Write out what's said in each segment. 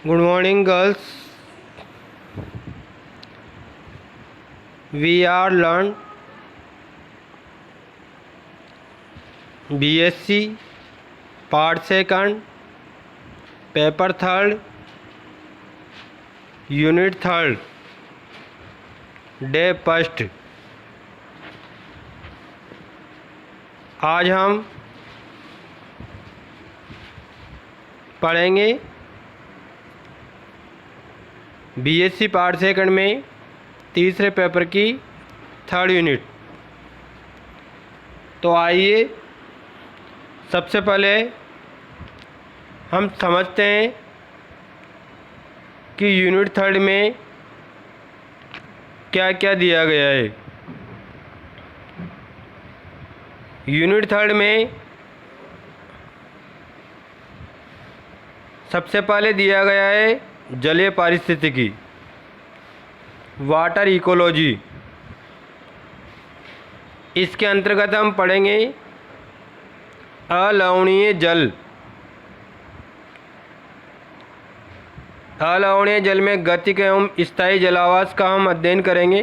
Good morning, girls. We are learned BSc Part 2nd, Paper 3rd, Unit 3rd, Day 1st। आज हम पढ़ेंगे BSc part 2nd में तीसरे paper की 3rd unit. तो आइए सबसे पहले हम समझते हैं कि यूनिट 3rd में क्या क्या दिया गया है। यूनिट 3rd में सबसे पहले दिया गया है जलीय पारिस्थितिकी, वाटर इकोलॉजी। इसके अंतर्गत हम पढ़ेंगे अलवणीय जल। अलवणीय जल में गतिक एवं स्थायी जलावास का हम अध्ययन करेंगे।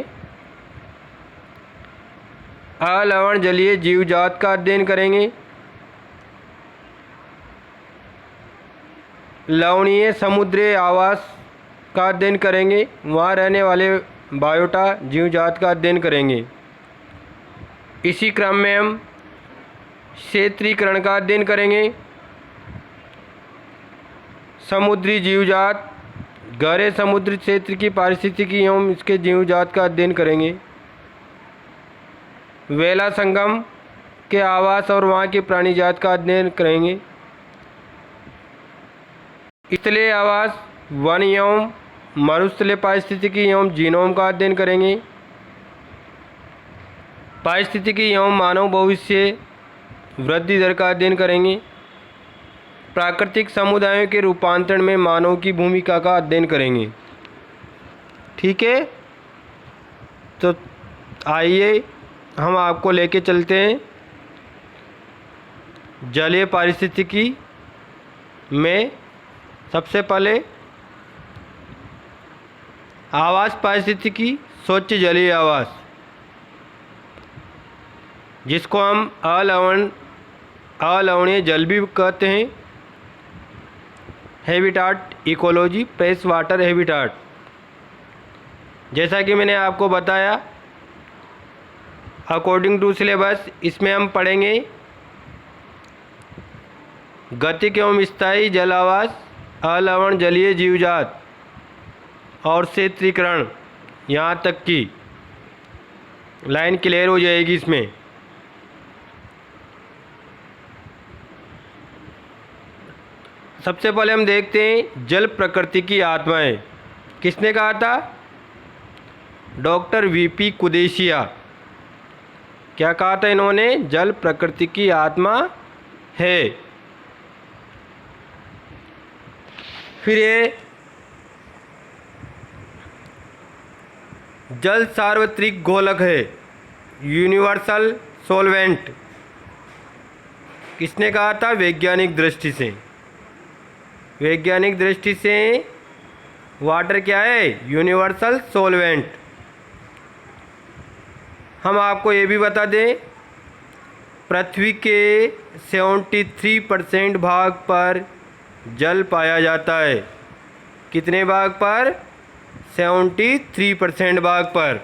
अलवण जलीय जीवजात का अध्ययन करेंगे। लवणीय समुद्री आवास का अध्ययन करेंगे, वहाँ रहने वाले बायोटा जीवजात का अध्ययन करेंगे। इसी क्रम में हम क्षेत्रीकरण का अध्ययन करेंगे। समुद्री जीवजात, गहरे समुद्री क्षेत्र की पारिस्थितिकी एवं इसके जीवजात का अध्ययन करेंगे। वेला संगम के आवास और वहाँ के प्राणी जात का अध्ययन करेंगे। स्थलीय आवास, वन एवं मरुस्थलीय पारिस्थितिकी एवं जीनोम का अध्ययन करेंगे। पारिस्थितिकी एवं मानव भविष्य वृद्धि दर का अध्ययन करेंगे। प्राकृतिक समुदायों के रूपांतरण में मानव की भूमिका का अध्ययन करेंगे। ठीक है, तो आइए हम आपको लेके चलते हैं जलीय पारिस्थितिकी में। सबसे पहले आवास पारिस्थितिकी, स्वच्छ जलीय आवास, जिसको हम अलवणीय जल भी कहते हैं। Habitat ecology, fresh water habitat. जैसा कि मैंने आपको बताया, अकॉर्डिंग टू सिलेबस इसमें हम पढ़ेंगे गतिक एवं स्थायी जल आवास, अलवण जलीय जीवजात और क्षेत्रीकरण। यहाँ तक की लाइन क्लियर हो जाएगी इसमें। सबसे पहले हम देखते हैं जल प्रकृति की आत्माएं। किसने कहा था? Doctor VP Kudeshia. क्या कहा था इन्होंने? जल प्रकृति की आत्मा है। फिर ये जल सार्वत्रिक घोलक है, यूनिवर्सल सॉल्वेंट। किसने कहा था? वैज्ञानिक दृष्टि से। वैज्ञानिक दृष्टि से वाटर क्या है? Universal solvent. हम आपको ये भी बता दें, पृथ्वी के 73% भाग पर जल पाया जाता है। कितने भाग पर? 73% भाग पर।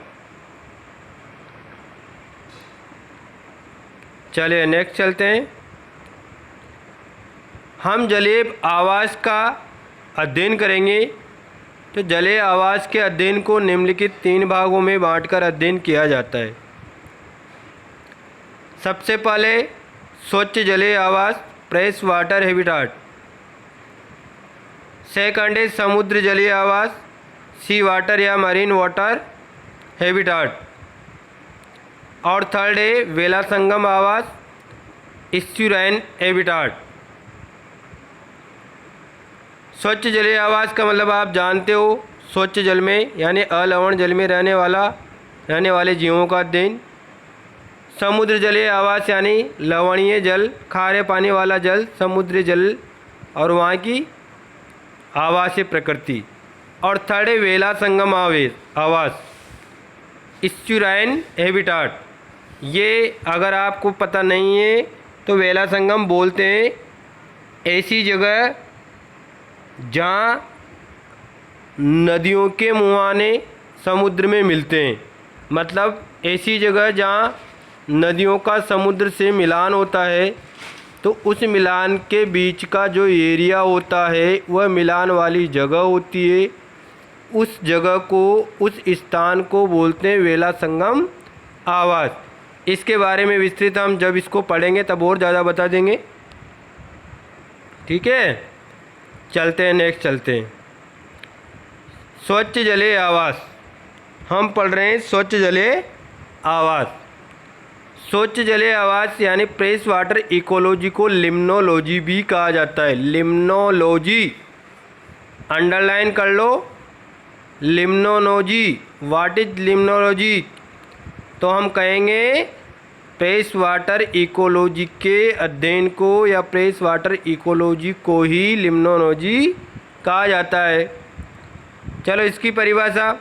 चलिए नेक्स्ट चलते हैं। हम जलीय आवास का अध्ययन करेंगे। तो जलीय आवास के अध्ययन को निम्नलिखित 3 भागों में बांटकर अध्ययन किया जाता है। सबसे पहले स्वच्छ जलीय आवास, फ्रेश वाटर हैबिटाट। सेकंड है समुद्र जलीय आवास, सी वाटर या मरीन वाटर हैबिटाट। और थर्ड है वेला संगम आवास, इस्ट्यूराइन हैबिटाट। स्वच्छ जलीय आवास का मतलब आप जानते हो, स्वच्छ जल में यानी अलवण जल में रहने वाले जीवों का अध्ययन। समुद्र जलीय आवास यानी लवणीय जल, खारे पानी वाला जल, समुद्री जल और वहाँ की आवासीय प्रकृति। और थर्ड है वेला संगम आवास, स्टुराइन हैबिटाट। ये अगर आपको पता नहीं है तो वेला संगम बोलते हैं ऐसी जगह जहाँ नदियों के मुहाने समुद्र में मिलते हैं, मतलब ऐसी जगह जहाँ नदियों का समुद्र से मिलान होता है, तो उस मिलान के बीच का जो एरिया होता है वह मिलान वाली जगह होती है। उस जगह को, उस स्थान को बोलते हैं वेला संगम आवास। इसके बारे में विस्तृत हम जब इसको पढ़ेंगे तब और ज़्यादा बता देंगे। ठीक है, चलते हैं, नेक्स्ट चलते हैं। स्वच्छ जलीय आवास, हम पढ़ रहे हैं स्वच्छ जलीय आवास। स्वच्छ जलीय आवास यानी फ्रेश वाटर इकोलॉजी को लिम्नोलॉजी भी कहा जाता है। लिम्नोलॉजी अंडरलाइन कर लो, लिम्नोलॉजी। What is limnology? तो हम कहेंगे फ्रेश वाटर इकोलॉजी के अध्ययन को या फ्रेश वाटर इकोलॉजी को ही लिम्नोलॉजी कहा जाता है। चलो इसकी परिभाषा,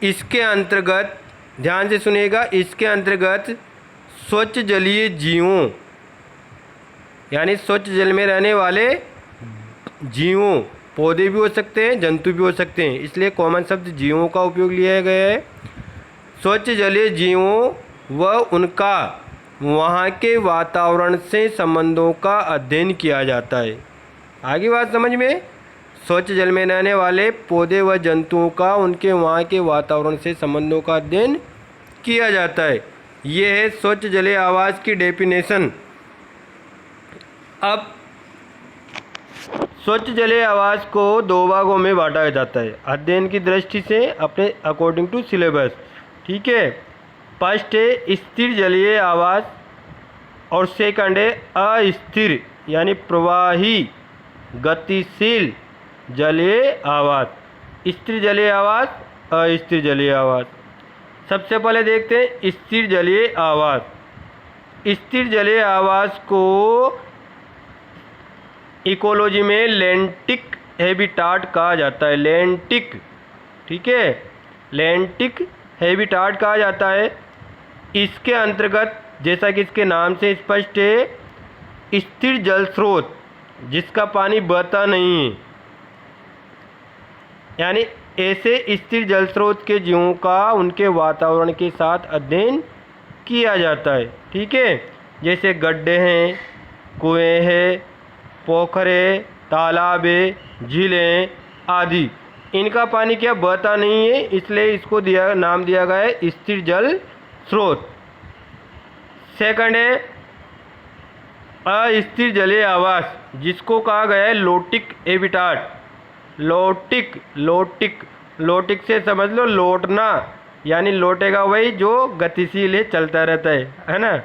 इसके अंतर्गत ध्यान से सुनिएगा, इसके अंतर्गत स्वच्छ जलीय जीवों यानी स्वच्छ जल में रहने वाले जीवों, पौधे भी हो सकते हैं, जंतु भी हो सकते हैं, इसलिए कॉमन शब्द जीवों का उपयोग लिया गया है। स्वच्छ जलीय जीवों व उनका वहाँ के वातावरण से संबंधों का अध्ययन किया जाता है। आगे बात समझ में? स्वच्छ जल में रहने वाले पौधे व जंतुओं का उनके वहाँ के वातावरण से संबंधों का अध्ययन किया जाता है। ये है स्वच्छ जलीय आवास की डेफिनेशन। अब स्वच्छ जलीय आवास को दो भागों में बांटा जाता है अध्ययन की दृष्टि से, अपने अकॉर्डिंग टू सिलेबस। ठीक है, फर्स्ट है स्थिर जलीय आवास और सेकंड है अस्थिर यानी प्रवाही गतिशील जलीय आवास। स्थिर जलीय आवास, अस्थिर जलीय आवास। सबसे पहले देखते हैं स्थिर जलीय आवास। स्थिर जलीय आवास को इकोलॉजी में लैंटिक हैबिटाट कहा जाता है। लैंटिक, ठीक है, लैंटिक हैबिटाट कहा जाता है। इसके अंतर्गत जैसा कि इसके नाम से स्पष्ट है, स्थिर जल स्रोत जिसका पानी बहता नहीं है, यानी ऐसे स्थिर जल स्रोत के जीवों का उनके वातावरण के साथ अध्ययन किया जाता है। ठीक है, जैसे गड्ढे हैं, कुएं हैं, पोखरे, तालाब है, झीलें आदि, इनका पानी क्या बहता नहीं है, इसलिए इसको नाम दिया गया है स्थिर जल स्रोत। सेकंड है अस्थिर जलीय आवास जिसको कहा गया है lotic habitat. Lotic, lotic, lotic से समझ लो लौटना, यानी लौटेगा वही जो गतिशील है, चलता रहता है ना।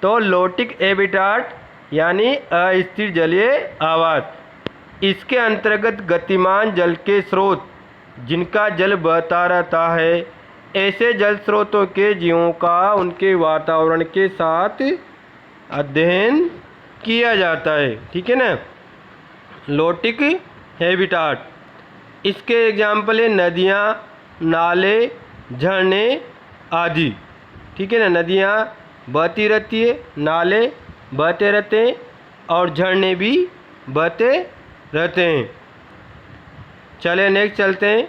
तो लोटिक हैबिटाट यानी अस्थिर जलीय आवास। इसके अंतर्गत गतिमान जल के स्रोत जिनका जल बहता रहता है, ऐसे जल स्रोतों के जीवों का उनके वातावरण के साथ अध्ययन किया जाता है। ठीक है ना, लोटिक हैबिटाट। इसके एग्जाम्पल है नदियाँ, नाले, झरने आदि। ठीक है ना, नदियाँ बहती रहती है, नाले बहते रहते हैं और झरने भी बहते रहते हैं। चले नेक्स्ट चलते हैं।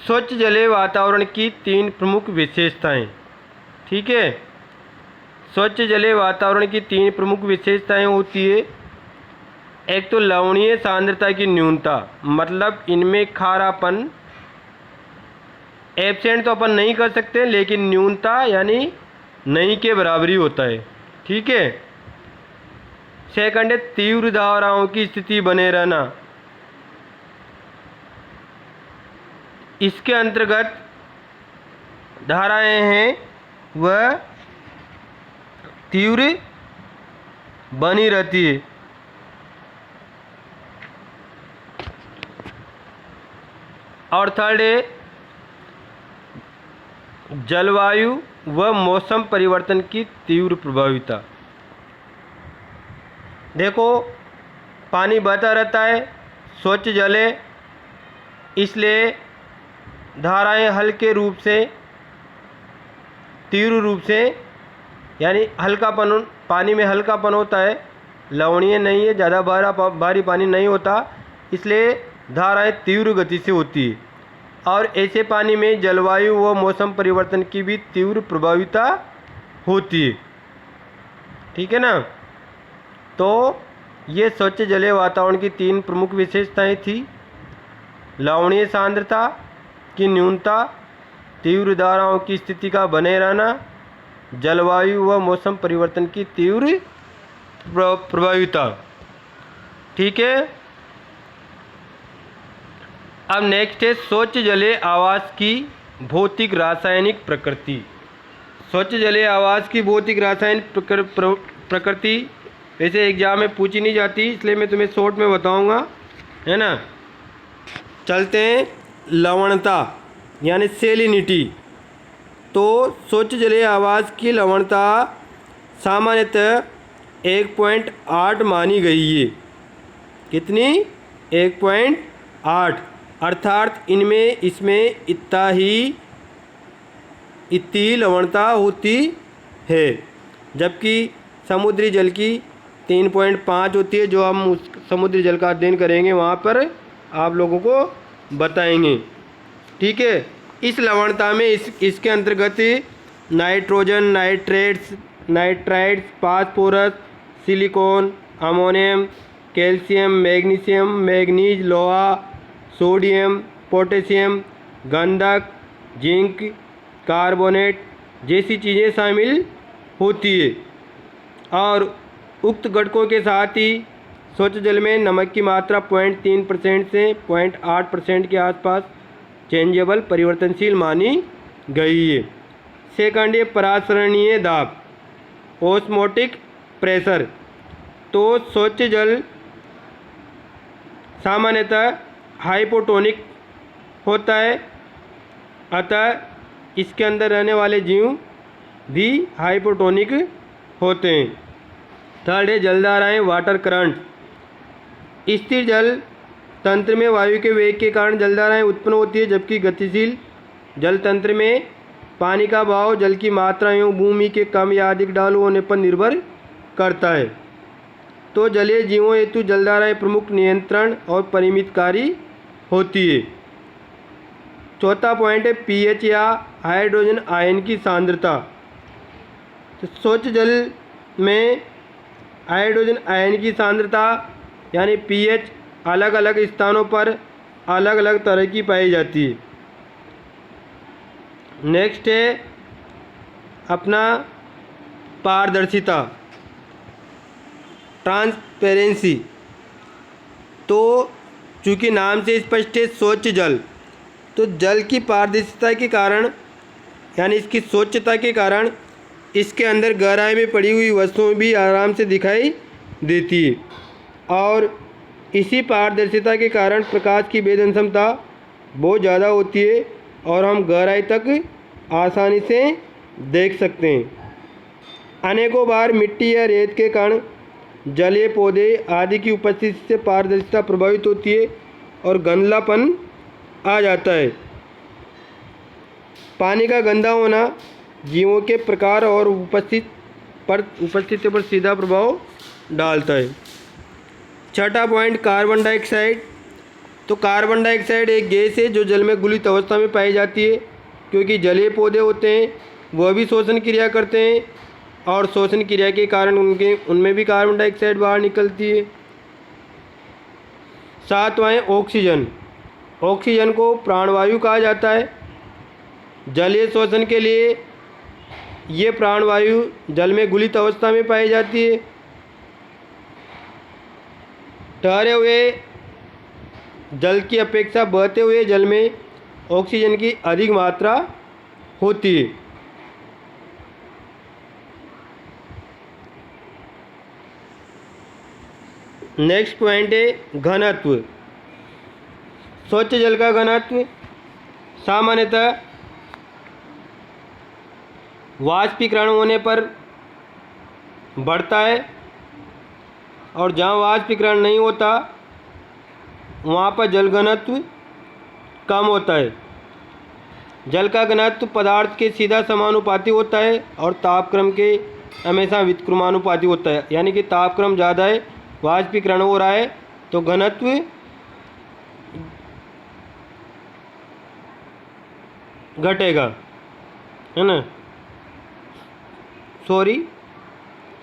स्वच्छ जलीय वातावरण की 3 प्रमुख विशेषताएं। ठीक है, स्वच्छ जलीय वातावरण की 3 प्रमुख विशेषताएं होती है। एक तो लवणीय सांद्रता की न्यूनता, मतलब इनमें खारापन एब्सेंट तो अपन नहीं कर सकते, लेकिन न्यूनता यानी नहीं के बराबरी होता है। ठीक है। सेकंड है तीव्र धाराओं की स्थिति बने रहना। इसके अंतर्गत धाराएं हैं वह तीव्र बनी रहती है। और थर्ड है जलवायु व मौसम परिवर्तन की तीव्र प्रभाविता। देखो पानी बहता रहता है, स्वच्छ जल है, इसलिए धाराएं हल्के रूप से, तीव्र रूप से, यानी हल्कापन, पानी में हल्कापन होता है, लवणीय नहीं है, ज़्यादा भारी पानी नहीं होता, इसलिए धाराएं तीव्र गति से होती है। और ऐसे पानी में जलवायु व मौसम परिवर्तन की भी तीव्र प्रभाविता होती है। ठीक है ना। तो ये स्वच्छ जलीय वातावरण की 3 प्रमुख विशेषताएं थी। लवणीय सांद्रता की न्यूनता, तीव्र धाराओं की स्थिति का बने रहना, जलवायु व मौसम परिवर्तन की तीव्र प्रभाविता। ठीक है। अब नेक्स्ट है स्वच्छ जलीय आवास की भौतिक रासायनिक प्रकृति। स्वच्छ जलीय आवास की भौतिक रासायनिक प्रकृति वैसे एग्जाम में पूछी नहीं जाती, इसलिए मैं तुम्हें शॉर्ट में बताऊंगा, है ना। चलते हैं लवणता यानी सेलिनिटी। तो स्वच्छ जलीय आवास की लवणता सामान्यतः 1.8 मानी गई है। कितनी? 1.8, अर्थात इसमें इतनी लवणता होती है, जबकि समुद्री जल की 3.5 होती है। जो हम उस समुद्री जल का अध्ययन करेंगे वहाँ पर आप लोगों को बताएंगे। ठीक है। इस लवणता में इसके अंतर्गत nitrogen, nitrites, phosphorus, silicon, ammonium, calcium, magnesium, manganese, लोहा, सोडियम, पोटेशियम, गंधक, जिंक, कार्बोनेट जैसी चीज़ें शामिल होती है। और उक्त घटकों के साथ ही स्वच्छ जल में नमक की मात्रा 0.3% से 0.8% के आसपास चेंजेबल परिवर्तनशील मानी गई है। सेकंड है परासरणीय दाब, ओस्मोटिक प्रेशर। तो स्वच्छ जल सामान्यतः हाइपोटोनिक होता है, अतः इसके अंदर रहने वाले जीव भी हाइपोटोनिक होते हैं। थर्ड है जलधाराएँ, वाटर करंट। स्थिर जल तंत्र में वायु के वेग के कारण जलधाराएँ उत्पन्न होती है, जबकि गतिशील जल तंत्र में पानी का बहाव जल की मात्रा एवं भूमि के कम या अधिक ढालू होने पर निर्भर करता है। तो जलीय जीवों हेतु जलधाराएँ प्रमुख नियंत्रण और परिमितकारी होती है। चौथा पॉइंट है पीएच या हाइड्रोजन आयन की सांद्रता। तो स्वच्छ जल में हाइड्रोजन आयन की सांद्रता यानी पीएच अलग अलग स्थानों पर अलग अलग तरह की पाई जाती है। नेक्स्ट है अपना पारदर्शिता, ट्रांसपेरेंसी। तो चूँकि नाम से स्पष्ट है स्वच्छ जल, तो जल की पारदर्शिता के कारण यानी इसकी स्वच्छता के कारण इसके अंदर गहराई में पड़ी हुई वस्तुएं भी आराम से दिखाई देती है। और इसी पारदर्शिता के कारण प्रकाश की वेदन क्षमता बहुत ज़्यादा होती है और हम गहराई तक आसानी से देख सकते हैं। अनेकों बार मिट्टी या रेत के कण, जलीय पौधे आदि की उपस्थिति से पारदर्शिता प्रभावित होती है और गंधलापन आ जाता है। पानी का गंदा होना जीवों के प्रकार और उपस्थिति पर सीधा प्रभाव डालता है। छठा पॉइंट कार्बन डाइऑक्साइड। तो कार्बन डाइऑक्साइड एक गैस है जो जल में गुलित अवस्था में पाई जाती है, क्योंकि जलीय पौधे होते हैं वह भी श्वसन क्रिया करते हैं और श्वसन क्रिया के कारण उनमें भी कार्बन डाइऑक्साइड बाहर निकलती है। सातवां है ऑक्सीजन। ऑक्सीजन को प्राणवायु कहा जाता है। जलीय श्वसन के लिए ये प्राणवायु जल में गुलित अवस्था में पाई जाती है। ठहरे हुए जल की अपेक्षा बहते हुए जल में ऑक्सीजन की अधिक मात्रा होती है। नेक्स्ट पॉइंट है घनत्व। स्वच्छ जल का घनत्व सामान्यतः वाष्पीकरण होने पर बढ़ता है। और जहाँ वाष्पीकरण नहीं होता वहाँ पर जल घनत्व कम होता है। जल का घनत्व पदार्थ के सीधा समानुपाती होता है और तापक्रम के हमेशा व्युत्क्रमानुपाती होता है, यानी कि तापक्रम ज़्यादा है, वाष्पीकरण हो रहा है तो घनत्व घटेगा, है ना।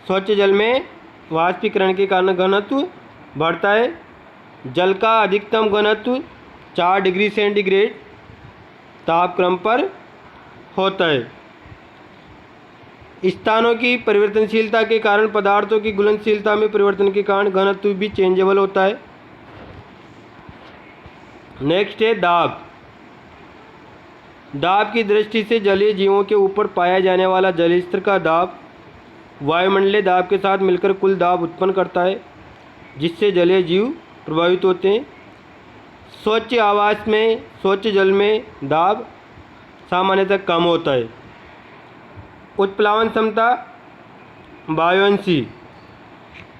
स्वच्छ जल में वाष्पीकरण के कारण घनत्व बढ़ता है। जल का अधिकतम घनत्व 4 डिग्री सेंटीग्रेड तापक्रम पर होता है। स्थानों की परिवर्तनशीलता के कारण पदार्थों की घुलनशीलता में परिवर्तन के कारण घनत्व भी चेंजेबल होता है। नेक्स्ट है दाब। दाब की दृष्टि से जलीय जीवों के ऊपर पाया जाने वाला जल स्तर का दाब वायुमंडलीय दाब के साथ मिलकर कुल दाब उत्पन्न करता है, जिससे जलीय जीव प्रभावित होते हैं। स्वच्छ आवास में स्वच्छ जल में दाब सामान्यतः कम होता है। उत्प्लावन क्षमता बायोंसी।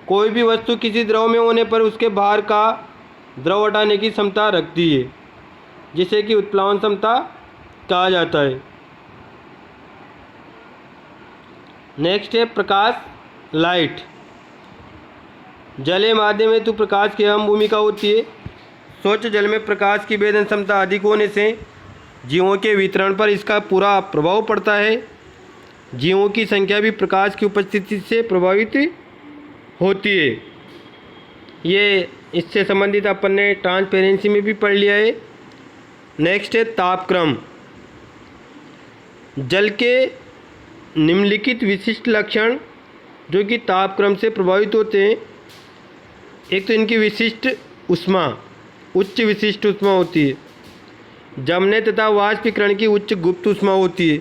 कोई भी वस्तु किसी द्रव में होने पर उसके बाहर का द्रव हटाने की क्षमता रखती है, जिसे कि उत्प्लावन क्षमता कहा जाता है। नेक्स्ट है प्रकाश, लाइट। जलीय माध्यम में तो प्रकाश की अहम भूमिका होती है। स्वच्छ जल में प्रकाश की वेदन क्षमता अधिक होने से जीवों के वितरण पर इसका पूरा प्रभाव पड़ता है। जीवों की संख्या भी प्रकाश की उपस्थिति से प्रभावित होती है। ये इससे संबंधित अपन ने ट्रांसपेरेंसी में भी पढ़ लिया है। नेक्स्ट है तापक्रम। जल के निम्नलिखित विशिष्ट लक्षण जो कि तापक्रम से प्रभावित होते हैं। एक तो इनकी विशिष्ट ऊष्मा, उच्च विशिष्ट ऊष्मा होती है। जमने तथा वाष्पीकरण की उच्च गुप्त ऊष्मा होती है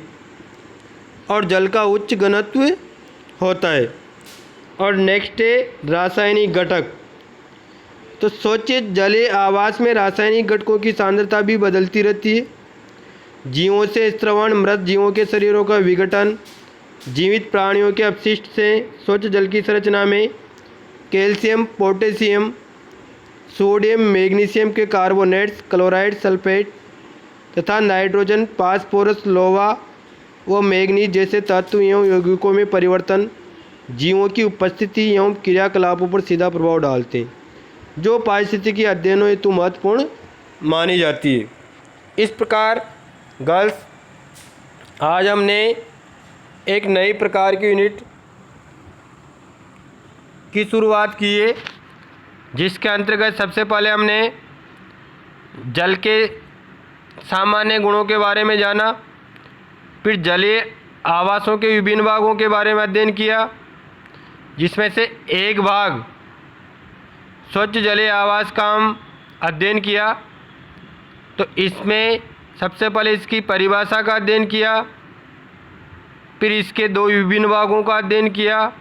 और जल का उच्च घनत्व होता है। और नेक्स्ट है रासायनिक घटक। तो स्वच्छ जलीय आवास में रासायनिक घटकों की सांद्रता भी बदलती रहती है। जीवों से स्रवण, मृत जीवों के शरीरों का विघटन, जीवित प्राणियों के अपशिष्ट से स्वच्छ जल की संरचना में कैल्शियम, पोटेशियम, सोडियम, मैग्नीशियम के कार्बोनेट्स, क्लोराइड, सल्फेट तथा नाइट्रोजन, फास्फोरस, लोहा व मैग्नीज जैसे तत्व एवं यौगिकों में परिवर्तन जीवों की उपस्थिति एवं क्रियाकलापों पर सीधा प्रभाव डालते हैं, जो पारिस्थितिकी अध्ययनों हेतु महत्वपूर्ण मानी जाती है। इस प्रकार गर्ल्स, आज हमने एक नई प्रकार की यूनिट की शुरुआत की है, जिसके अंतर्गत सबसे पहले हमने जल के सामान्य गुणों के बारे में जाना, फिर जलीय आवासों के विभिन्न भागों के बारे में अध्ययन किया, जिसमें से एक भाग स्वच्छ जलीय आवास का हम अध्ययन किया। तो इसमें सबसे पहले इसकी परिभाषा का अध्ययन किया, फिर इसके 2 विभिन्न भागों का अध्ययन किया,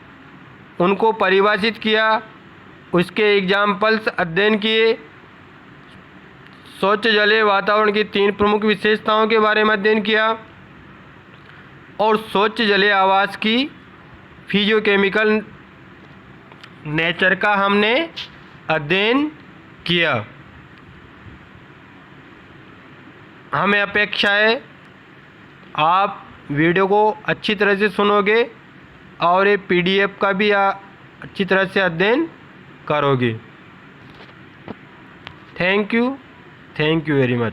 उनको परिभाषित किया, उसके एग्जाम्पल्स अध्ययन किए, स्वच्छ जलीय वातावरण की 3 प्रमुख विशेषताओं के बारे में अध्ययन किया और स्वच्छ जलीय आवास की फिजियोकेमिकल नेचर का हमने अध्ययन किया। हमें अपेक्षा है आप वीडियो को अच्छी तरह से सुनोगे और ये PDF का भी अच्छी तरह से अध्ययन करोगे। Thank you very much.